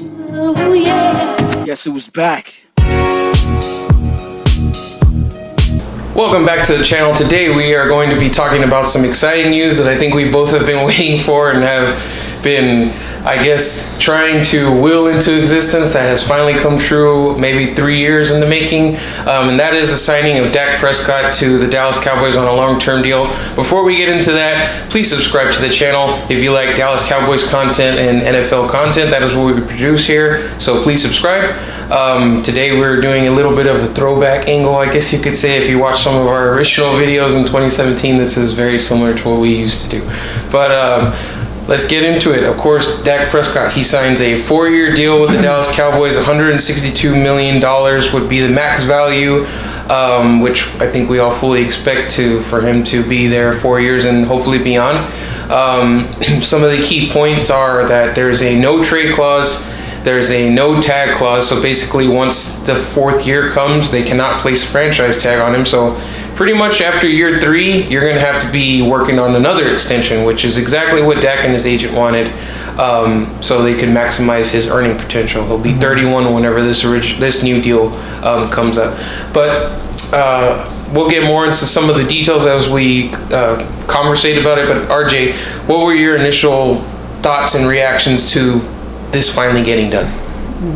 Oh, yeah. Guess who's back? Welcome back to the channel. Today we are going to be talking about some exciting news that I think we both have been waiting for and have been, I guess, trying to will into existence, that has finally come true maybe 3 years in the making, and that is the signing of Dak Prescott to the Dallas Cowboys on a long-term deal. Before we get into that, please subscribe to the channel if you like Dallas Cowboys content and NFL content. That is what we produce here, so please subscribe. Today we're doing a little bit of a throwback angle, I guess you could say. If you watch some of our original videos in 2017, this is very similar to what we used to do. But let's get into it. Of course, Dak Prescott, he signs a 4-year deal with the Dallas Cowboys. $162 million would be the max value, which I think we all fully expect for him to be there 4 years and hopefully beyond. Some of the key points are that there's a no trade clause. There's a no tag clause, so basically once the 4th year comes, they cannot place a franchise tag on him. So pretty much after year 3, you're going to have to be working on another extension, which is exactly what Dak and his agent wanted, so they could maximize his earning potential. He'll be 31 whenever this new deal comes up. But we'll get more into some of the details as we conversate about it. But RJ, what were your initial thoughts and reactions to this finally getting done?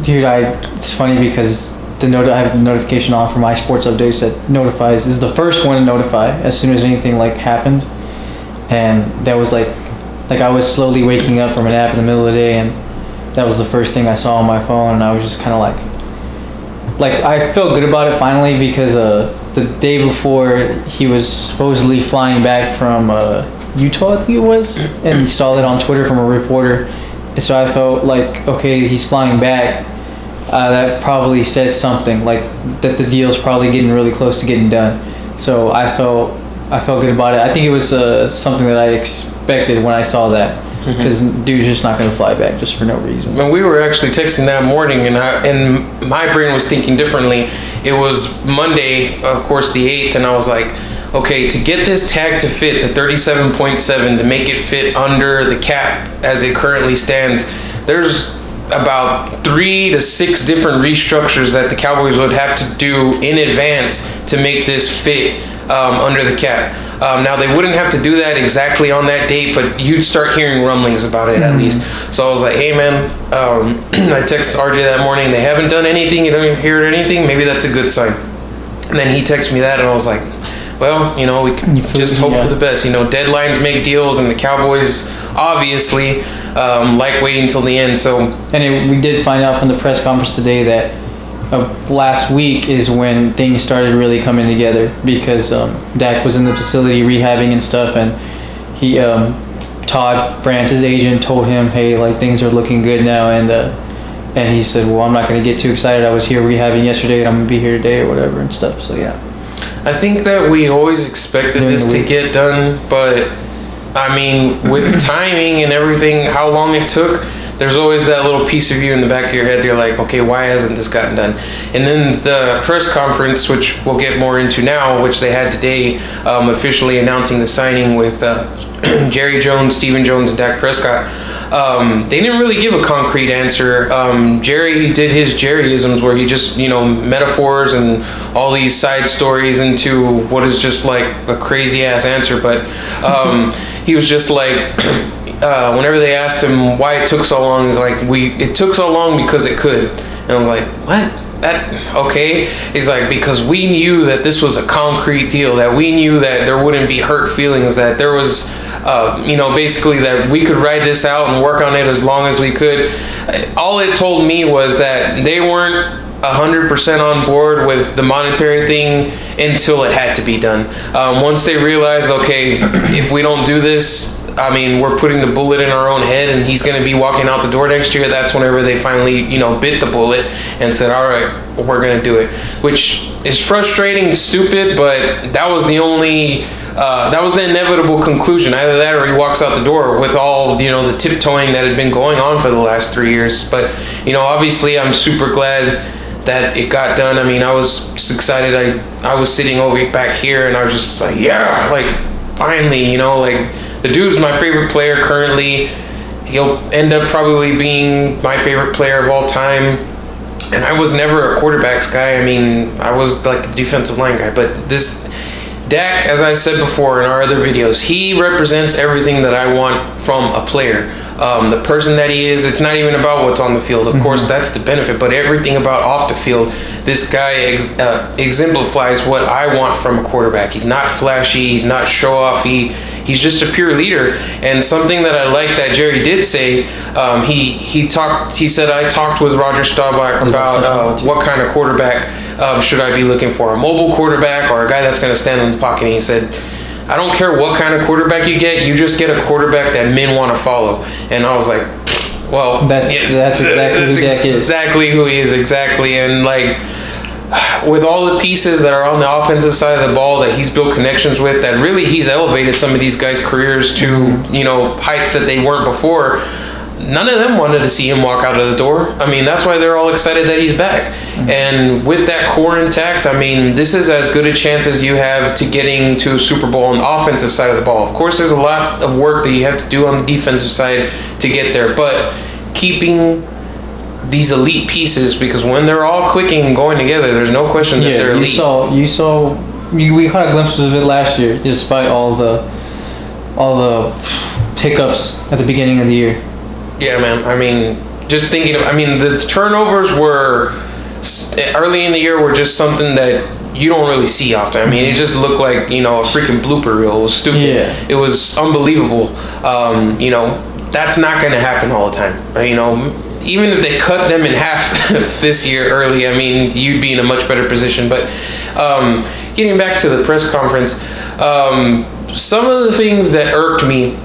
Dude, it's funny because I have the notification on for my sports updates that notifies. This is the first one to notify as soon as anything like happened, and that was like I was slowly waking up from a nap in the middle of the day, and that was the first thing I saw on my phone, and I was just kind of like I felt good about it finally, because the day before he was supposedly flying back from Utah, I think it was, and he saw it on Twitter from a reporter. And so I felt like, okay, he's flying back. That probably says something, like that the deal's probably getting really close to getting done. So I felt good about it. I think it was something that I expected when I saw that, because dude's just not going to fly back just for no reason. When we were actually texting that morning, and my brain was thinking differently. It was Monday, of course, the 8th, and I was like, okay, to get this tag to fit, the 37.7, to make it fit under the cap as it currently stands, there's about 3 to 6 different restructures that the Cowboys would have to do in advance to make this fit under the cap. Now, they wouldn't have to do that exactly on that date, but you'd start hearing rumblings about it at least. So I was like, hey man, I texted RJ that morning, they haven't done anything, you don't hear anything, maybe that's a good sign. And then he texted me that, and I was like, well, we can just hope for the best. Deadlines make deals, and the Cowboys obviously like waiting till the end. So, we did find out from the press conference today that last week is when things started really coming together, because Dak was in the facility rehabbing and stuff, and he Todd France, his agent, told him, hey, like things are looking good now, and he said, well, I'm not going to get too excited. I was here rehabbing yesterday, and I'm going to be here today or whatever and stuff. So yeah. I think that we always expected this to get done, but I mean, with timing and everything, how long it took, there's always that little piece of you in the back of your head. You're like, okay, why hasn't this gotten done? And then the press conference, which we'll get more into now, which they had today, officially announcing the signing with Jerry Jones, Stephen Jones, and Dak Prescott. They didn't really give a concrete answer. Jerry did his Jerryisms, where he just, metaphors and all these side stories into what is just like a crazy ass answer. But he was just like, whenever they asked him why it took so long, he's like, it took so long because it could. And I was like, what? Okay. He's like, because we knew that this was a concrete deal, that we knew that there wouldn't be hurt feelings, that there was basically that we could ride this out and work on it as long as we could. All it told me was that they weren't 100% on board with the monetary thing until it had to be done. Once they realized, okay, if we don't do this, I mean, we're putting the bullet in our own head, and he's going to be walking out the door next year. That's whenever they finally, bit the bullet and said, all right, we're going to do it, which is frustrating and stupid, but that was the only... that was the inevitable conclusion. Either that or he walks out the door with all, the tiptoeing that had been going on for the last 3 years. But, obviously I'm super glad that it got done. I mean, I was excited. I was sitting over back here, and I was just like, yeah, like finally, the dude's my favorite player currently. He'll end up probably being my favorite player of all time. And I was never a quarterbacks guy. I mean, I was like the defensive line guy. But this Dak, as I said before in our other videos, he represents everything that I want from a player. The person that he is, it's not even about what's on the field. Of course, that's the benefit. But everything about off the field, this guy exemplifies what I want from a quarterback. He's not flashy. He's not show off. He's just a pure leader. And something that I like that Jerry did say, he said, I talked with Roger Staubach about what kind of quarterback should I be looking for, a mobile quarterback or a guy that's going to stand in the pocket. And he said, I don't care what kind of quarterback you just get a quarterback that men want to follow. And I was like, well, that's exactly who Dak is. Exactly who he is, exactly. And like, with all the pieces that are on the offensive side of the ball that he's built connections with, that really he's elevated some of these guys' careers to, heights that they weren't before. None of them wanted to see him walk out of the door. I mean, that's why they're all excited that he's back. And with that core intact, I mean, this is as good a chance as you have to getting to a Super Bowl on the offensive side of the ball. Of course, there's a lot of work that you have to do on the defensive side to get there, but keeping these elite pieces, because when they're all clicking and going together, there's no question that they're elite. We caught glimpses of it last year, despite all the hiccups at the beginning of the year. Yeah, man. I mean, just thinking of, the turnovers were early in the year were just something that you don't really see often. I mean, it just looked like, a freaking blooper reel. It was stupid. Yeah. It was unbelievable. That's not going to happen all the time. Even if they cut them in half this year early, I mean, you'd be in a much better position. But getting back to the press conference, some of the things that irked me,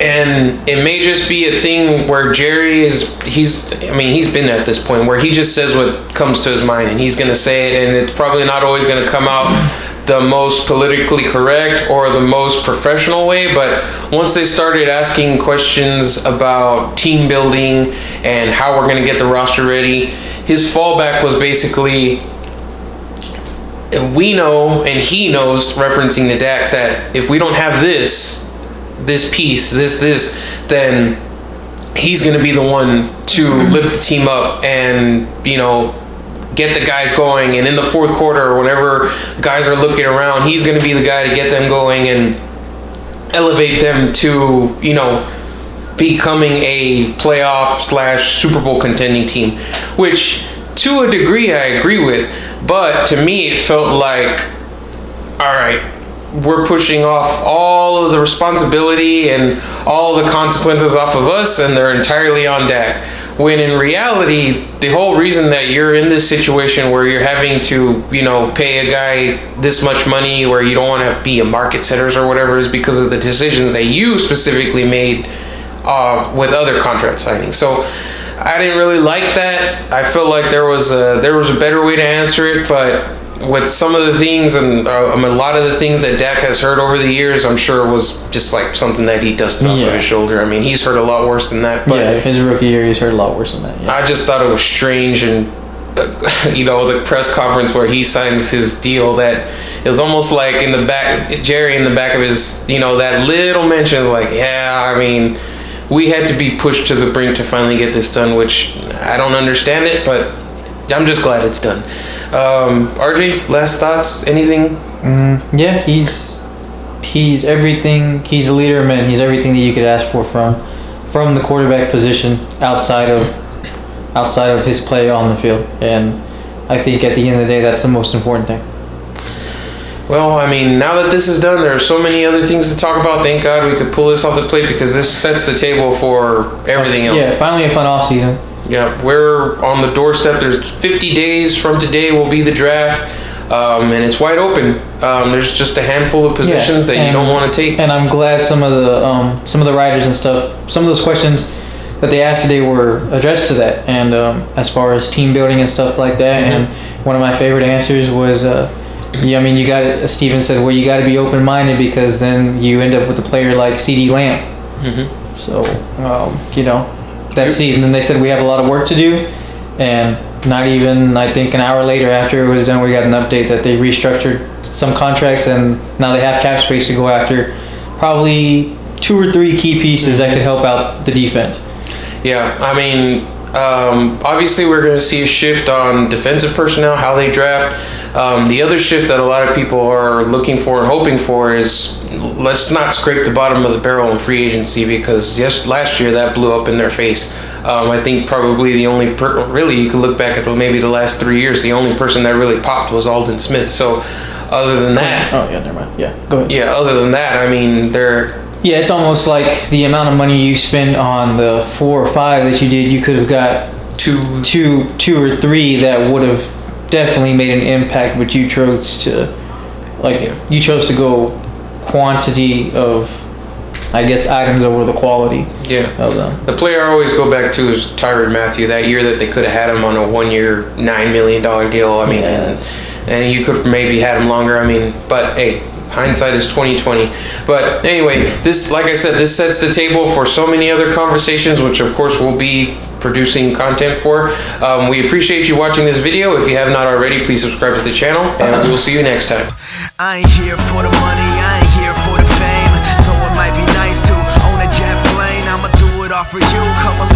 and it may just be a thing where Jerry he's been at this point where he just says what comes to his mind, and he's going to say it, and it's probably not always going to come out the most politically correct or the most professional way. But once they started asking questions about team building and how we're going to get the roster ready, his fallback was basically, we know, and he knows, referencing to Dak, that if we don't have this piece, then he's going to be the one to lift the team up and, get the guys going. And in the fourth quarter, whenever guys are looking around, he's going to be the guy to get them going and elevate them to, becoming a playoff / Super Bowl contending team, which to a degree I agree with. But to me, it felt like, all right, we're pushing off all of the responsibility and all the consequences off of us, and they're entirely on Dak. When in reality, the whole reason that you're in this situation where you're having to, pay a guy this much money, where you don't want to be a market setters or whatever, is because of the decisions that you specifically made with other contract signings. So I didn't really like that. I felt like there was a better way to answer it, but with some of the things and a lot of the things that Dak has heard over the years, I'm sure it was just like something that he dusted off of his shoulder. I mean, he's heard a lot worse than that. But his rookie year, he's heard a lot worse than that. Yeah. I just thought it was strange, and the press conference where he signs his deal, that it was almost like in the back, Jerry in the back of his, that little mention is like, we had to be pushed to the brink to finally get this done, which I don't understand it, but I'm just glad it's done. RJ, last thoughts? Anything? Yeah, he's everything. He's a leader, man. He's everything that you could ask for from the quarterback position outside of his play on the field. And I think at the end of the day, that's the most important thing. Well, now that this is done, there are so many other things to talk about. Thank God we could pull this off the plate, because this sets the table for everything else. Yeah, finally a fun off season. Yeah, we're on the doorstep. There's 50 days from today will be the draft, and it's wide open. There's just a handful of positions that you don't want to take. And I'm glad some of the writers and stuff, some of those questions that they asked today were addressed to that. And as far as team building and stuff like that, and one of my favorite answers was, you got. Steven said, well, you got to be open-minded, because then you end up with a player like CeeDee Lamb. So, that's it. And then they said we have a lot of work to do, and not even, I think, an hour later after it was done, we got an update that they restructured some contracts, and now they have cap space to go after probably 2 or 3 key pieces that could help out the defense. Yeah, I mean, obviously we're going to see a shift on defensive personnel, how they draft. The other shift that a lot of people are looking for and hoping for is let's not scrape the bottom of the barrel in free agency, because last year that blew up in their face. I think probably the only really you could look back at maybe the last 3 years, the only person that really popped was Aldon Smith. So other than that, oh yeah, never mind. Yeah, go ahead. Yeah, other than that, I mean, yeah, it's almost like the amount of money you spend on the 4 or 5 that you did, you could have got two or 3 that would have definitely made an impact, but you chose to go quantity of, I guess, items over the quality. Yeah. Of them. The player I always go back to is Tyrann Mathieu. That year that they could have had him on a 1-year, $9 million deal. I mean, and you could maybe had him longer. I mean, but hey, hindsight is 20/20. But anyway, this, like I said, this sets the table for so many other conversations, which of course we'll be producing content for. We appreciate you watching this video. If you have not already, please subscribe to the channel, and we will see you next time. I ain't here for the money, I ain't here for the fame. Though it might be nice to own a jet plane, I'ma do it all for you. Come along.